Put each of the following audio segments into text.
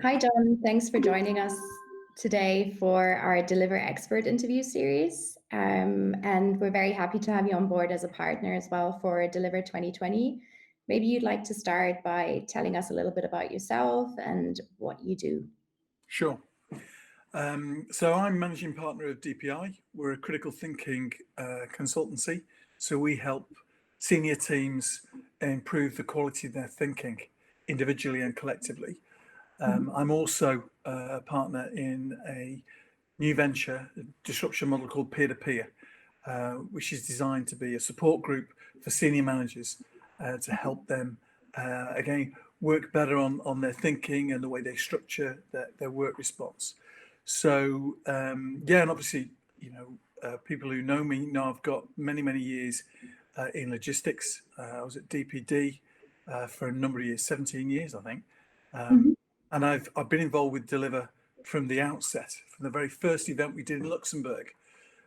Hi, John. Thanks for joining us today for our Deliver Expert interview series. And we're very happy to have you on board as a partner as well for Deliver 2020. Maybe you'd like to start by telling us a little bit about yourself and what you do. Sure. So I'm managing partner of DPI. We're a critical thinking consultancy. So we help senior teams improve the quality of their thinking individually and collectively. I'm also a partner in a new venture, a disruption model called peer-to-peer, which is designed to be a support group for senior managers to help them, again, work better on their thinking and the way they structure their work response. So, yeah, and obviously, people who know me know I've got many years in logistics. I was at DPD for a number of years, 17 years, I think. Mhm. And I've been involved with Deliver from the outset, from the very first event we did in Luxembourg.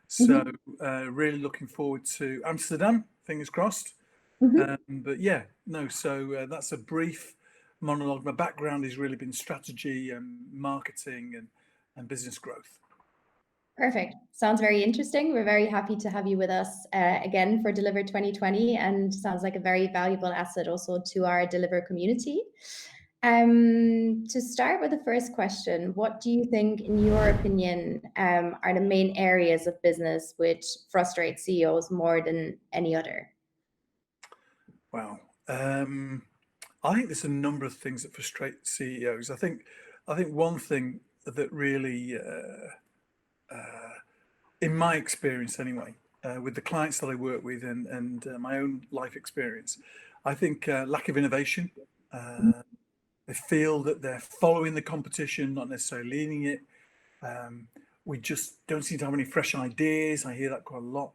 So Mhm. really looking forward to Amsterdam, fingers crossed. Mhm. But yeah, no, so that's a brief monologue. My background has really been strategy and marketing and business growth. Perfect. Sounds very interesting. We're very happy to have you with us again for Deliver 2020, and sounds like a very valuable asset also to our Deliver community. To start with the first question, what do you think, in your opinion, are the main areas of business which frustrate CEOs more than any other? Wow. I think there's a number of things that frustrate CEOs. I think one thing that really, in my experience anyway, with the clients that I work with and my own life experience, I think lack of innovation. They feel that they're following the competition, not necessarily leading it. We just don't seem to have any fresh ideas. I hear that quite a lot.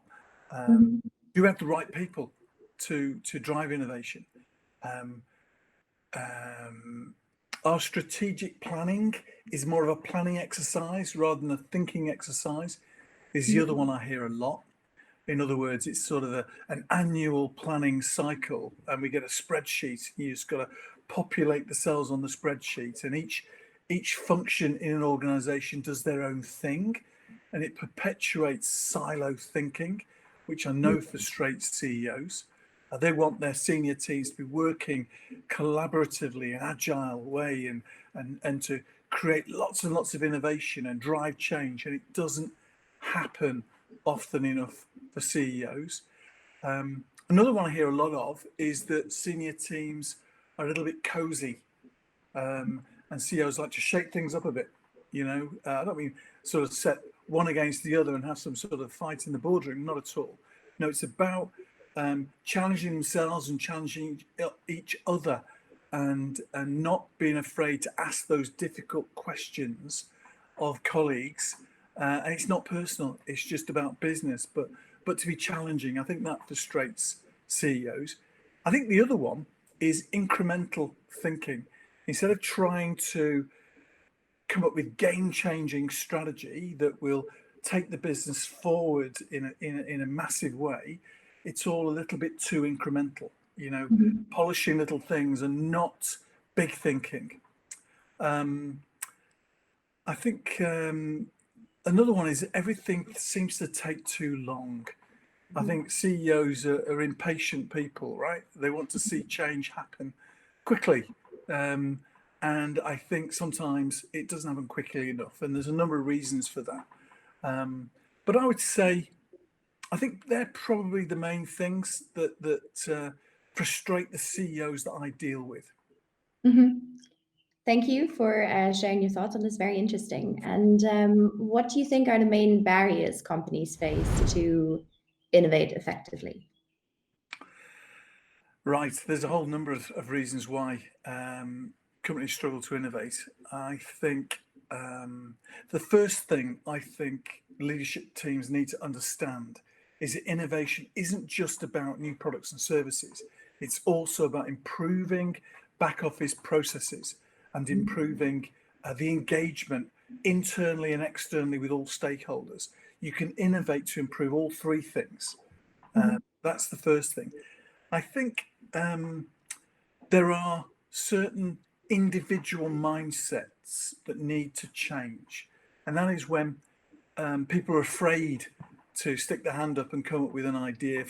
Mhm. Do we have the right people to drive innovation? Our strategic planning is more of a planning exercise rather than a thinking exercise. Is the other one I hear a lot. In other words, it's sort of an annual planning cycle, and we get a spreadsheet. You just got to populate the cells on the spreadsheet, and each function in an organization does their own thing, and it perpetuates silo thinking, which I know frustrates CEOs. They want their senior teams to be working collaboratively in an agile way and to create lots and lots of innovation and drive change, and it doesn't happen often enough for CEOs. Another one I hear a lot of is that senior teams are a little bit cozy, and CEOs like to shake things up a bit. I don't mean sort of set one against the other and have some sort of fight in the boardroom. Not at all. No, it's about challenging themselves and challenging each other, and not being afraid to ask those difficult questions of colleagues. And it's not personal; it's just about business. But to be challenging, I think that frustrates CEOs. I think the other one is incremental thinking. Instead of trying to come up with game-changing strategy that will take the business forward in a massive way, it's all a little bit too incremental. Mhm. Polishing little things and not big thinking. I think another one is everything seems to take too long. I think CEOs are impatient people, right? They want to see change happen quickly. Um, and I think sometimes it doesn't happen quickly enough. And there's a number of reasons for that. But I would say, I think they're probably the main things that frustrate the CEOs that I deal with. Mhm. Thank you for sharing your thoughts on this. Very interesting. And what do you think are the main barriers companies face to innovate effectively? Right, there's a whole number of reasons why companies struggle to innovate. I think the first thing I think leadership teams need to understand is that innovation isn't just about new products and services. It's also about improving back office processes and improving the engagement internally and externally with all stakeholders. You can innovate to improve all three things. Mhm. That's the first thing. I think there are certain individual mindsets that need to change. And that is when people are afraid to stick their hand up and come up with an idea,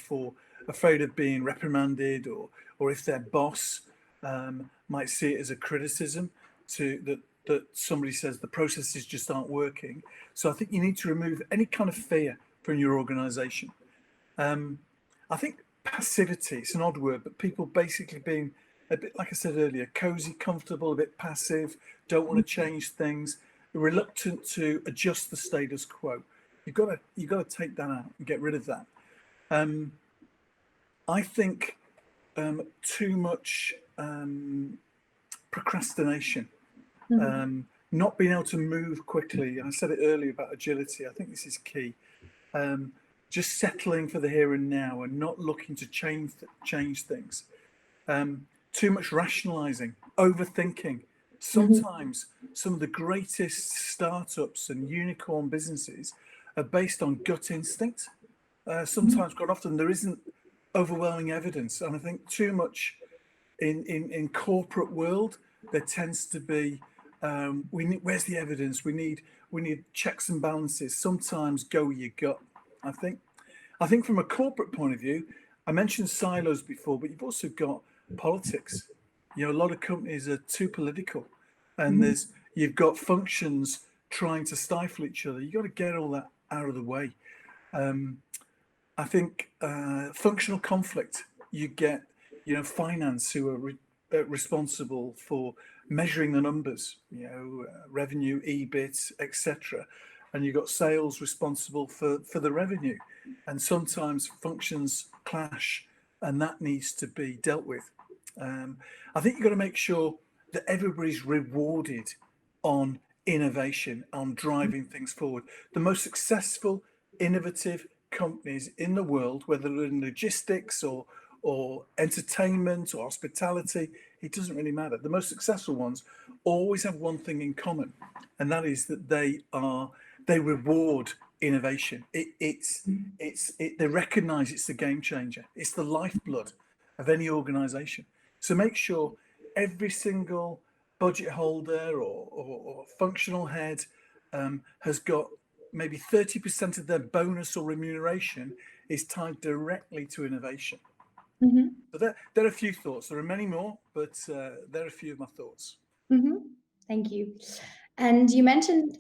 afraid of being reprimanded, or if their boss might see it as a criticism that somebody says the processes just aren't working. So I think you need to remove any kind of fear from your organization. I think passivity, it's an odd word, but people basically being a bit, like I said earlier, cozy, comfortable, a bit passive, don't want to change things, reluctant to adjust the status quo. You've got to take that out and get rid of that. I think too much procrastination, not being able to move quickly. I said it earlier about agility. I think this is key. Just settling for the here and now and not looking to change things. Too much rationalizing, overthinking. Sometimes some of the greatest startups and unicorn businesses are based on gut instinct. Sometimes, quite often, there isn't overwhelming evidence. And I think too much in corporate world, there tends to be, where's the evidence? We need checks and balances. Sometimes go with your gut. I think from a corporate point of view, I mentioned silos before, but you've also got politics. A lot of companies are too political, and you've got functions trying to stifle each other. You've got to get all that out of the way. I think functional conflict. You get, finance who are responsible for measuring the numbers, revenue, EBIT, etc. And you've got sales responsible for the revenue. And sometimes functions clash, and that needs to be dealt with. I think you've got to make sure that everybody's rewarded on innovation, on driving things forward. The most successful, innovative companies in the world, whether they're in logistics or entertainment or hospitality, it doesn't really matter. The most successful ones always have one thing in common, and that is that they reward innovation. They recognize it's the game changer. It's the lifeblood of any organization. So make sure every single budget holder or functional head has got maybe 30% of their bonus or remuneration is tied directly to innovation. So there are a few thoughts. There are many more, but there are a few of my thoughts. Thank you. And you mentioned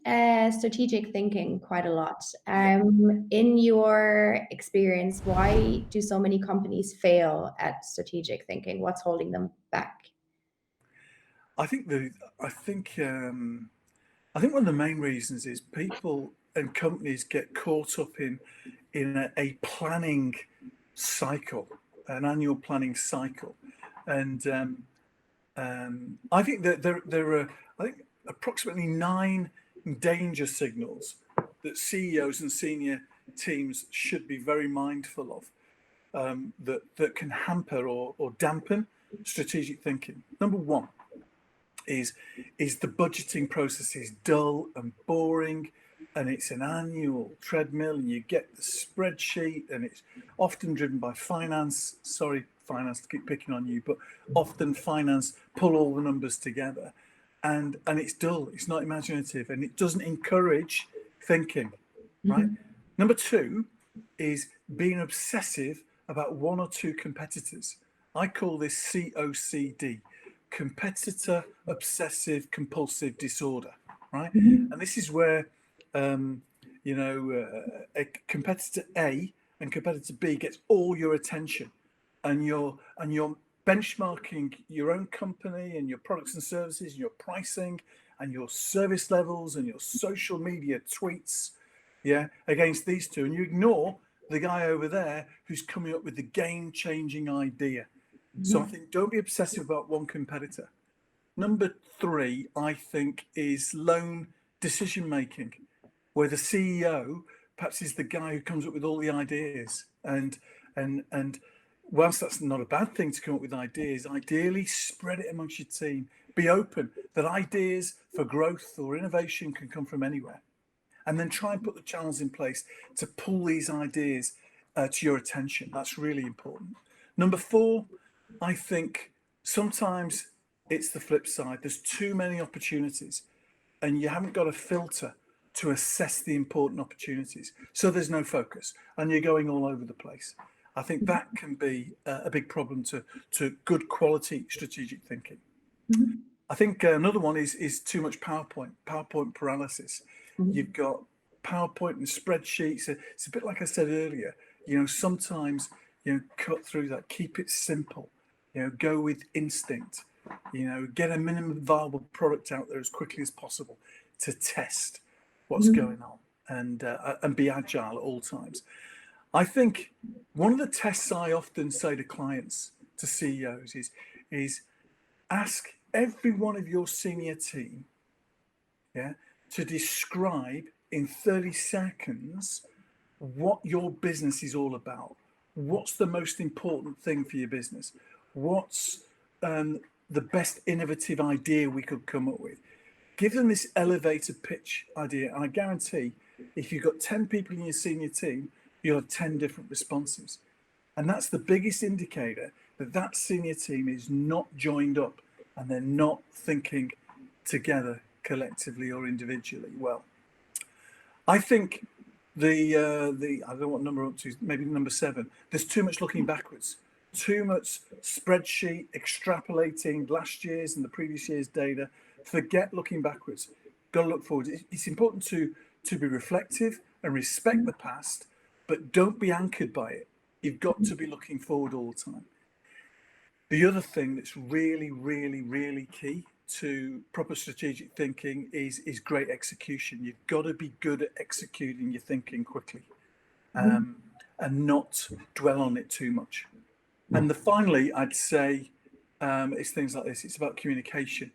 strategic thinking quite a lot. In your experience, why do so many companies fail at strategic thinking? What's holding them back? I think one of the main reasons is people and companies get caught up in a planning cycle, an annual planning cycle, and I think that there are approximately 9 danger signals that CEOs and senior teams should be very mindful of, that can hamper or dampen strategic thinking. Number 1 is the budgeting process is dull and boring, and it's an annual treadmill, and you get the spreadsheet, and it's often driven by finance. Sorry, finance, to keep picking on you, but often finance pull all the numbers together, and it's dull, it's not imaginative, and it doesn't encourage thinking, right? Number 2 is being obsessive about 1 or 2 competitors. I call this COCD, competitor obsessive compulsive disorder, right? And this is where a competitor A and competitor B gets all your attention, and you're benchmarking your own company and your products and services and your pricing and your service levels and your social media tweets, against these 2, and you ignore the guy over there who's coming up with the game-changing idea. So I think don't be obsessive about one competitor. Number 3, I think, is lone decision making, where the CEO perhaps is the guy who comes up with all the ideas. And whilst that's not a bad thing to come up with ideas, ideally spread it amongst your team. Be open that ideas for growth or innovation can come from anywhere. And then try and put the channels in place to pull these ideas to your attention. That's really important. Number 4, I think sometimes it's the flip side. There's too many opportunities, and you haven't got a filter to assess the important opportunities. So there's no focus, and you're going all over the place. I think that can be a big problem to good quality strategic thinking. Mhm. I think another one is too much PowerPoint paralysis. Mhm. You've got PowerPoint and spreadsheets. It's a bit like I said earlier, sometimes, cut through that, keep it simple, go with instinct, get a minimum viable product out there as quickly as possible to test what's Mhm. going on, and be agile at all times. I think one of the tests I often say to clients, to CEOs, is ask every one of your senior team, to describe in 30 seconds what your business is all about. What's the most important thing for your business? What's the best innovative idea we could come up with? Give them this elevator pitch idea, and I guarantee if you've got 10 people in your senior team, you'll have 10 different responses. And that's the biggest indicator that that senior team is not joined up and they're not thinking together collectively or individually well. I think the I don't know what number up to, maybe number 7. There's too much looking backwards, too much spreadsheet extrapolating last year's and the previous year's data. Forget looking backwards. Got to look forward. It's important to be reflective and respect the past, but don't be anchored by it. You've got to be looking forward all the time. The other thing that's really, really, really key to proper strategic thinking is great execution. You've got to be good at executing your thinking quickly, and not dwell on it too much. And finally, I'd say it's things like this. It's about communication.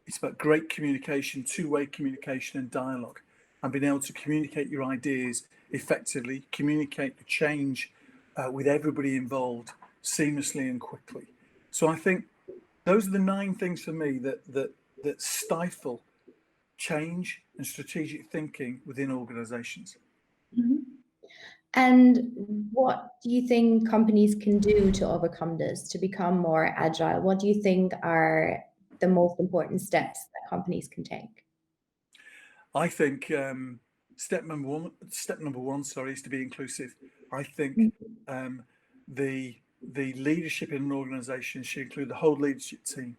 It's about great communication, two-way communication and dialogue, and being able to communicate your ideas effectively, communicate the change with everybody involved seamlessly and quickly. So I think those are the 9 things for me that stifle change and strategic thinking within organizations. Mhm. And what do you think companies can do to overcome this, to become more agile? What do you think are the most important steps that companies can take? I think step number one, sorry, is to be inclusive. I think the leadership in an organization should include the whole leadership team,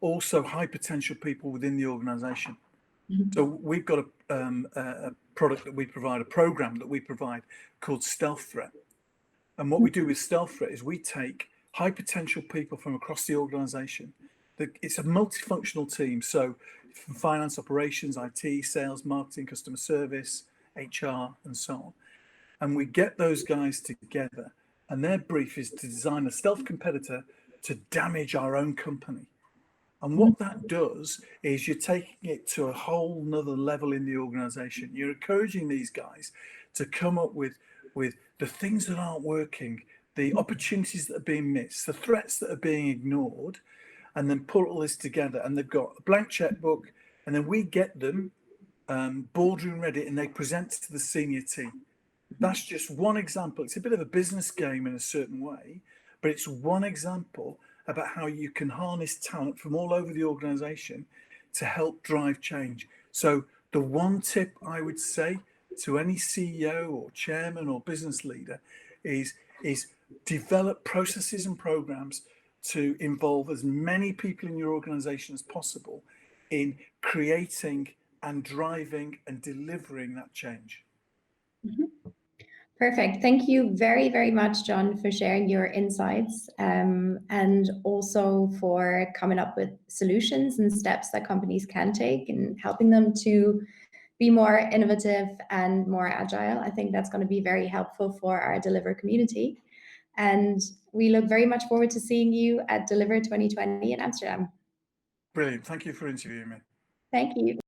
also high potential people within the organization. So we've got a product that we provide, a program that we provide called Stealth Threat. And what we do with Stealth Threat is we take high potential people from across the organization. It's a multifunctional team. So from finance, operations, IT, sales, marketing, customer service, HR, and so on. And we get those guys together, and their brief is to design a stealth competitor to damage our own company. And what that does is you're taking it to a whole nother level in the organization. You're encouraging these guys to come up with the things that aren't working, the opportunities that are being missed, the threats that are being ignored, and then pull all this together. And they've got a blank checkbook, and then we get them boardroom ready, and they present to the senior team. That's just one example. It's a bit of a business game in a certain way, but it's one example about how you can harness talent from all over the organization to help drive change. So the one tip I would say to any CEO or chairman or business leader is develop processes and programs to involve as many people in your organization as possible in creating and driving and delivering that change. Perfect. Thank you very, very much, John, for sharing your insights, and also for coming up with solutions and steps that companies can take and helping them to be more innovative and more agile. I think that's going to be very helpful for our Deliver community. And we look very much forward to seeing you at Deliver 2020 in Amsterdam. Brilliant. Thank you for interviewing me. Thank you.